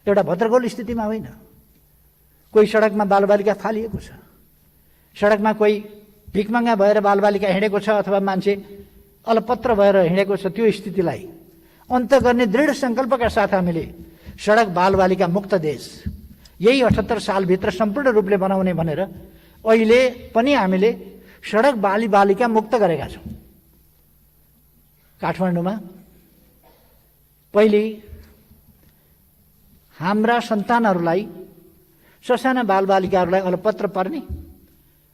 एउटा भद्रगोल स्थितिमा होइन, कोही सडकमा बालबालिका फालिएको छ, सडकमा कोही भिखमङ्गा भएर बालबालिका हिँडेको छ अथवा मान्छे अलपत्र भएर हिँडेको छ, त्यो स्थितिलाई अन्त गर्ने दृढ सङ्कल्पका साथ हामीले सडक बालबालिका मुक्त देश यही 78 सालभित्र सम्पूर्ण रूपले बनाउने भनेर अहिले पनि हामीले सडक बालिका मुक्त गरेका छौँ। काठमाडौँमा पहिले हाम्रा सन्तानहरूलाई, ससाना बालबालिकाहरूलाई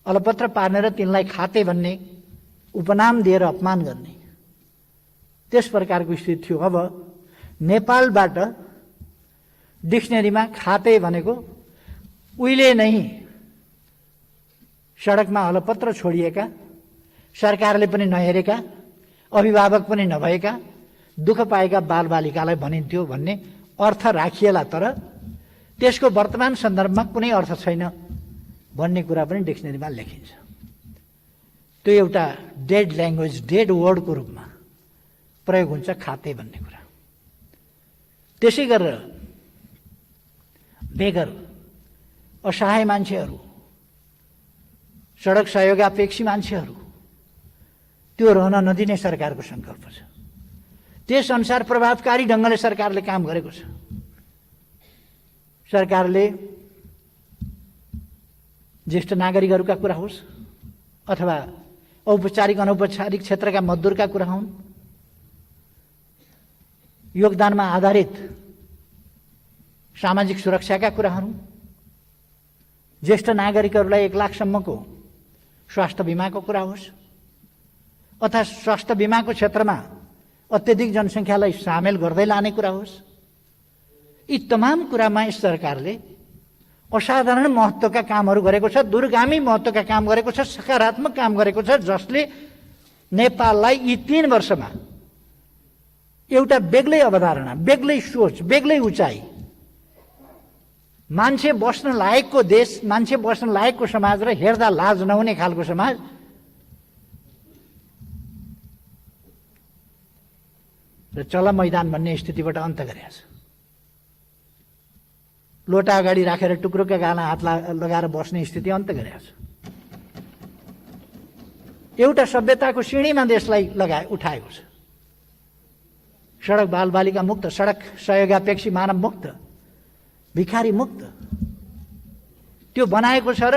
अलपत्र पार्ने र तिनलाई खाते भन्ने उपनाम दिएर अपमान गर्ने, त्यस प्रकारको स्थिति थियो। अब नेपालबाट डिक्सनरीमा खाते भनेको उहिले नै सडकमा अलपत्र छोडिएका, सरकारले पनि नहेरेका, अभिभावक पनि नभएका, दुःख पाएका बालबालिकालाई भनिन्थ्यो भन्ने अर्थ राखिएला, तर त्यसको वर्तमान सन्दर्भमा कुनै अर्थ छैन भन्ने कुरा पनि डिक्सनरीमा लेखिन्छ। त्यो एउटा डेड ल्याङ्ग्वेज, डेड वर्डको रूपमा प्रयोग हुन्छ खाते भन्ने कुरा। त्यसै गरेर बेगर, असहाय मान्छेहरू, सडक सहयोगापेक्षी मान्छेहरू, त्यो रहन नदिने सरकारको सङ्कल्प छ। त्यसअनुसार प्रभावकारी ढङ्गले सरकारले काम गरेको छ। सरकारले ज्येष्ठ नागरिकहरूका कुरा होस् अथवा औपचारिक अनौपचारिक क्षेत्रका मजदुरका कुरा हुन्, योगदानमा आधारित सामाजिक सुरक्षाका कुराहरू, ज्येष्ठ नागरिकहरूलाई 1 लाखसम्मको स्वास्थ्य बिमाको कुरा होस् अथवा स्वास्थ्य बिमाको क्षेत्रमा अत्यधिक जनसङ्ख्यालाई सामेल गर्दै लाने कुरा होस्, यी तमाम कुरामा यस सरकारले असाधारण महत्त्वका कामहरू गरेको छ, दूरगामी महत्त्वका काम गरेको छ, सकारात्मक काम गरेको छ, जसले नेपाललाई यी 3 वर्षमा एउटा बेग्लै अवधारणा, बेग्लै सोच, बेग्लै उचाइ, मान्छे बस्न लायकको देश, मान्छे बस्न लायकको समाज र हेर्दा लाज नहुने खालको समाज र चल मैदान भन्ने स्थितिबाट अन्त गरेको छ। लोटा अगाडि राखेर टुक्रोका गाला हात लगाएर बस्ने स्थिति अन्त्य गरेको छ। एउटा सभ्यताको सिँढीमा देशलाई उठाएको छ। सडक बालबालिका मुक्त, सडक सहयोगापेक्षी मानव मुक्त, भिखारी मुक्त त्यो बनाएको छ। र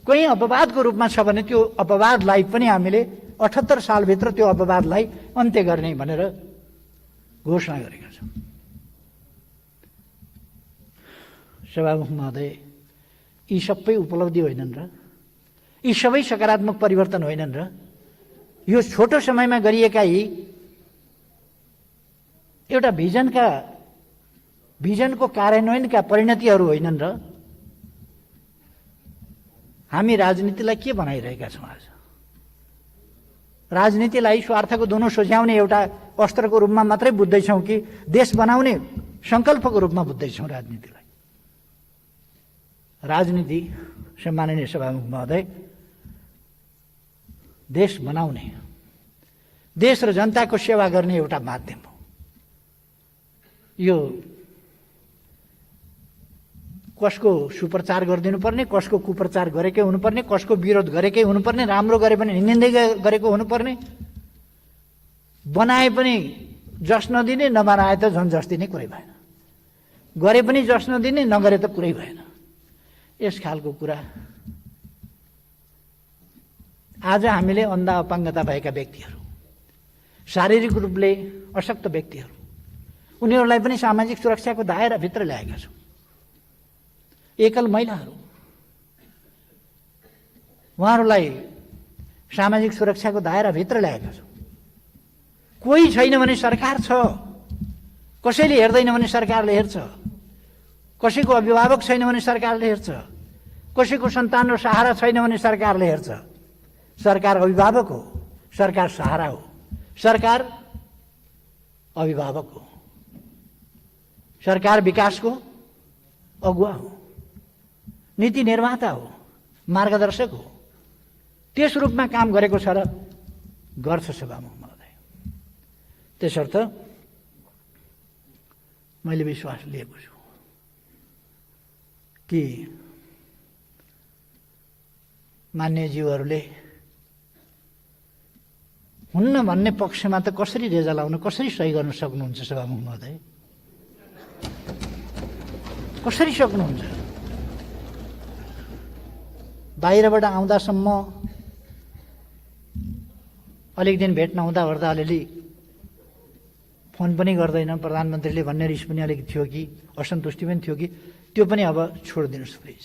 कोही अपवादको रूपमा छ भने त्यो अपवादलाई पनि हामीले 78 सालभित्र त्यो अपवादलाई अन्त्य गर्ने भनेर घोषणा गरेका छौँ। सभामुख महोदय, यी सबै उपलब्धि होइनन् र यी सबै सकारात्मक परिवर्तन होइनन् र यो छोटो समयमा गरिएका यी एउटा भिजनको कार्यान्वयनका परिणतिहरू होइनन् र हामी राजनीतिलाई के बनाइरहेका छौँ? आज राजनीतिलाई स्वार्थको धुनो सोझ्याउने एउटा अस्त्रको रूपमा मात्रै बुझ्दैछौँ कि देश बनाउने सङ्कल्पको रूपमा बुझ्दैछौँ राजनीतिलाई? राजनीति, सम्माननीय सभामुख महोदय, देश बनाउने, देश र जनताको सेवा गर्ने एउटा माध्यम हो। यो कसको सुप्रचार गरिदिनु पर्ने, कसको कुप्रचार गरेकै हुनुपर्ने, कसको विरोध गरेकै हुनुपर्ने, राम्रो गरे पनि निन्दै गरेको हुनुपर्ने, बनाए पनि जस नदिने, नबनाए त झन् जस दिने कुरै भएन, गरे पनि जस नदिने, नगरे त कुरै भएन। यस खालको कुरा आज हामीले अन्धा अपाङ्गता भएका व्यक्तिहरू, शारीरिक रूपले अशक्त व्यक्तिहरू, उनीहरूलाई पनि सामाजिक सुरक्षाको दायराभित्र ल्याएका छौँ। एकल महिलाहरू, उहाँहरूलाई सामाजिक सुरक्षाको दायराभित्र ल्याएका छौँ। कोही छैन भने सरकार छ, कसैले हेर्दैन भने सरकारले हेर्छ, कसैको अभिभावक छैन भने सरकारले हेर्छ, कसैको सन्तान र सहारा छैन भने सरकारले हेर्छ। सरकार अभिभावक हो, सरकार सहारा हो, सरकार अभिभावक हो, सरकार विकासको अगुवा हो, नीति निर्माता हो, मार्गदर्शक हो। त्यस रूपमा काम गरेको छ र गर्छ सभामुख महोदय। त्यसर्थ मैले विश्वास लिएको छु कि मान्यज्यूहरूले हुन्न भन्ने पक्षमा त कसरी रेजा लाउन, कसरी सही गर्न सक्नुहुन्छ सभामुख महोदय? कसरी सक्नुहुन्छ? बाहिरबाट आउँदासम्म अलिक दिन भेट नहुँदा ओर्दा अलिअलि फोन पनि गर्दैन, प्रधानमन्त्रीले भन्ने रिस पनि अलिक थियो कि असन्तुष्टि पनि थियो कि त्यो पनि अब छोडिदिनुहोस् प्लिज।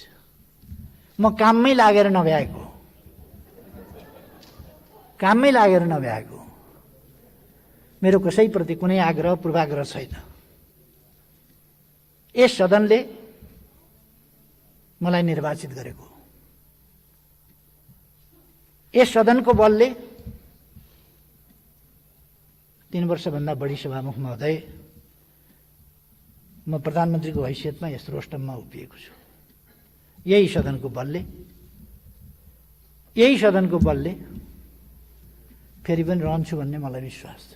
म काममै लागेर नभ्याएको, मेरो कसैप्रति कुनै आग्रह पूर्वाग्रह छैन। यस सदनले मलाई निर्वाचित गरेको, यस सदनको बलले 3 वर्षभन्दा बढी सभामुख महोदय म प्रधानमन्त्रीको हैसियतमा यस रोस्टममा उभिएको छु। यही सदनको बलले फेरि पनि रहन्छु भन्ने मलाई विश्वास छ,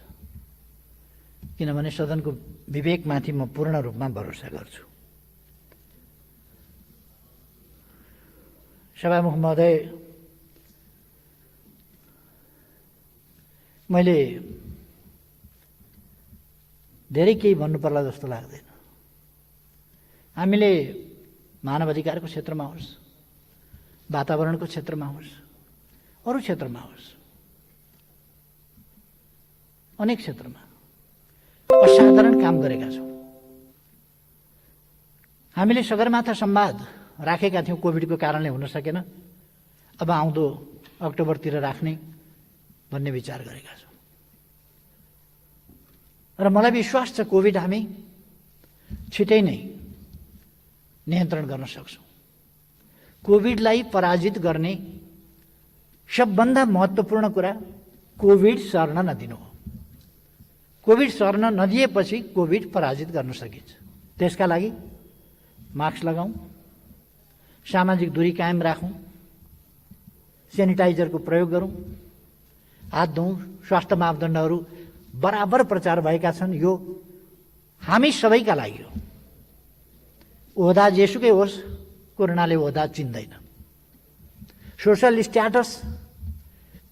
किनभने सदनको विवेकमाथि म पूर्ण रूपमा भरोसा गर्छु। सभामुख महोदय, मैले धेरै केही भन्नु पर्ला जस्तो लाग्दैन। हामीले मानव अधिकारको क्षेत्रमा होस्, वातावरणको क्षेत्रमा होस्, अरू क्षेत्रमा होस्, अनेक क्षेत्रमा असाधारण काम गरेका छौँ। हामीले सगरमाथा संवाद राखेका थियौँ, कोभिडको कारणले हुन सकेन। अब आउँदो अक्टोबरतिर राख्ने भन्ने विचार गरेका छौँ र मलाई विश्वास छ कोभिड हामी छिटै नै नियन्त्रण गर्न सक्छौँ। कोभिडलाई पराजित गर्ने सबभन्दा महत्त्वपूर्ण कुरा कोभिड सर्न नदिनु हो। कोभिड सर्न नदिएपछि कोभिड पराजित गर्न सकिन्छ। त्यसका लागि मास्क लगाऊँ, सामाजिक दूरी कायम राखौँ, सेनिटाइजरको प्रयोग गरौँ, हात धौँ, स्वास्थ्य मापदण्डहरू बराबर प्रचार भएका छन्। यो हामी सबैका लागि हो। ओहदा जेसुकै होस्, कोरोनाले ओहदा चिन्दैन, सोसल स्ट्याटस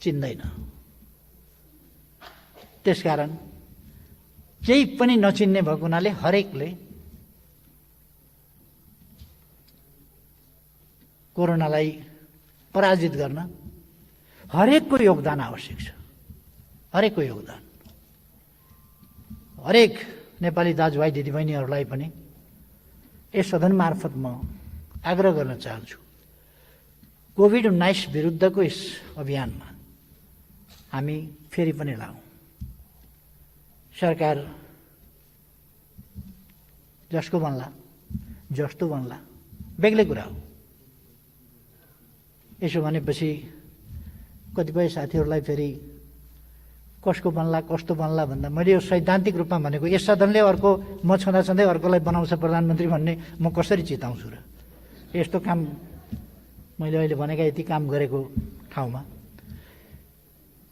चिन्दैन। त्यसकारण केही पनि नचिन्ने भएको हुनाले हरेकले कोरोनालाई पराजित गर्न हरेकको योगदान आवश्यक छ। हरेकको योगदान, हरेक नेपाली दाजुभाइ दिदीबहिनीहरूलाई पनि यस सदन मार्फत म आग्रह गर्न चाहन्छु, कोभिड-19 विरुद्धको यस अभियानमा हामी फेरि पनि लागौँ। सरकार जसको बन्ला, जस्तो बन्ला, बेग्लै कुरा हो। यसो भनेपछि कतिपय साथीहरूलाई फेरि कसको बन्ला, कस्तो बन्ला भन्दा मैले यो सैद्धान्तिक रूपमा भनेको, यस सदनले अर्को म छँदाछँदै अर्कोलाई बनाउँछ प्रधानमन्त्री भन्ने म कसरी चिताउँछु र? यस्तो काम मैले अहिले भनेका यति काम गरेको ठाउँमा।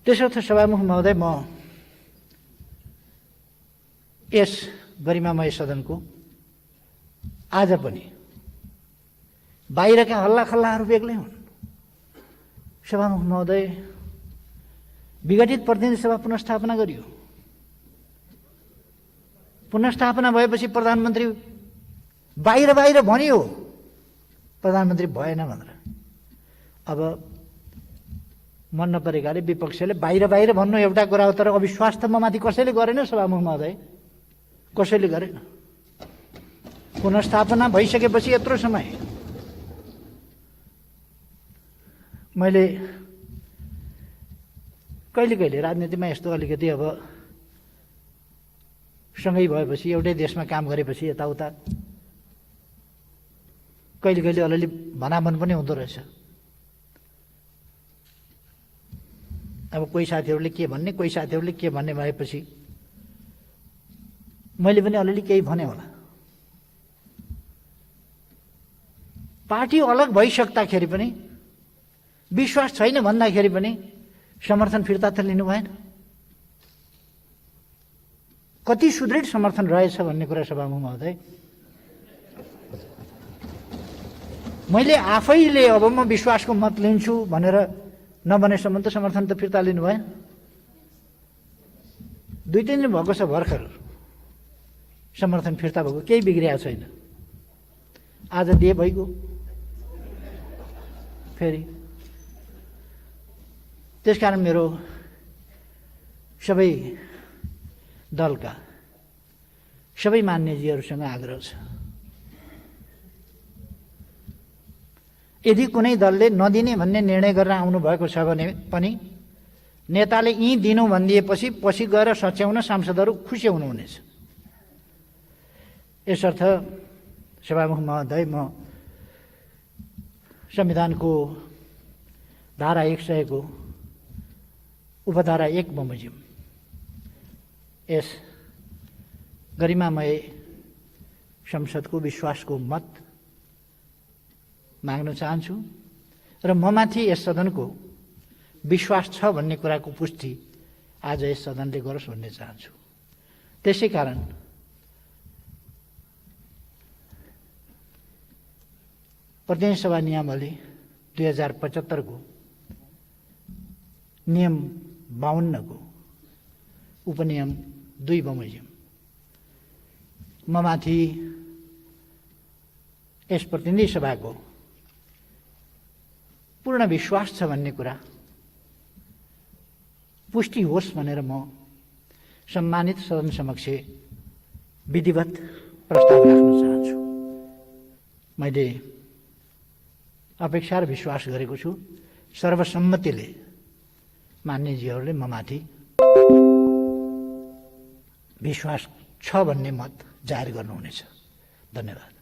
त्यसर्थ सभामुख महोदय, म यस गरिमामय सदनको आज पनि बाहिरका हल्लाखल्लाहरू बेग्लै हुन्। सभामुख महोदय, विघटित प्रतिनिधि सभा पुनर्स्थापना गरियो। पुनर्स्थापना भएपछि प्रधानमन्त्री बाहिर बाहिर भनियो, प्रधानमन्त्री भएन भनेर। अब मन नपरेकाले विपक्षले बाहिर बाहिर भन्नु एउटा कुरा हो, तर अविश्वास त ममाथि कसैले गरेन सभामुख महोदय, कसैले गरेन। पुनर्स्थापना भइसकेपछि यत्रो समय मैले कहिले कहिले राजनीतिमा यस्तो अलिकति अब सँगै भएपछि, एउटै देशमा काम गरेपछि यताउता कहिले कहिले अलिअलि भनाभन पनि हुँदो रहेछ। अब कोही साथीहरूले के भन्ने, कोही साथीहरूले के भन्ने भएपछि मैले पनि अलिअलि केही भने होला। पार्टी अलग भइसक्दाखेरि पनि, विश्वास छैन भन्दाखेरि पनि समर्थन फिर्ता त लिनु भएन। कति सुदृढ समर्थन रहेछ भन्ने कुरा सभामुख महोदय, मैले आफैले अब म विश्वासको मत लिन्छु भनेर नभनेसम्म त समर्थन त फिर्ता लिनु भएन। 2-3 दिन भएको छ भर्खर समर्थन फिर्ता भएको, केही बिग्रिएको छैन। आज दिए भइगयो फेरि। त्यसकारण मेरो सबै दलका सबै मान्यजीहरूसँग आग्रह छ, यदि कुनै दलले नदिने भन्ने निर्णय गरेर आउनुभएको छ भने पनि नेताले यी दिनु भनिदिएपछि पछि गएर सच्याउन सांसदहरू खुसी हुनुहुनेछ। यसर्थ सभामुख महोदय, म संविधानको धारा 100 को उपधारा 1 बमोजिम यस गरिमामय संसदको विश्वासको मत माग्न चाहन्छु र ममाथि यस सदनको विश्वास छ भन्ने कुराको पुष्टि आज यस सदनले गरोस् भन्ने चाहन्छु। त्यसै कारण प्रतिनिधि सभा नियमावली 2075 को नियम 52 को उपनियम 2 बमोजिम ममाथि यस प्रतिनिधि सभाको पूर्ण विश्वास छ भन्ने कुरा पुष्टि होस् भनेर म सम्मानित सदन समक्ष विधिवत प्रस्ताव राख्न चाहन्छु। मैले अपेक्षा र विश्वास गरेको छु सर्वसम्मतिले मान्यजीहरूले ममाथि विश्वास छ भन्ने मत जाहेर गर्नुहुनेछ। धन्यवाद।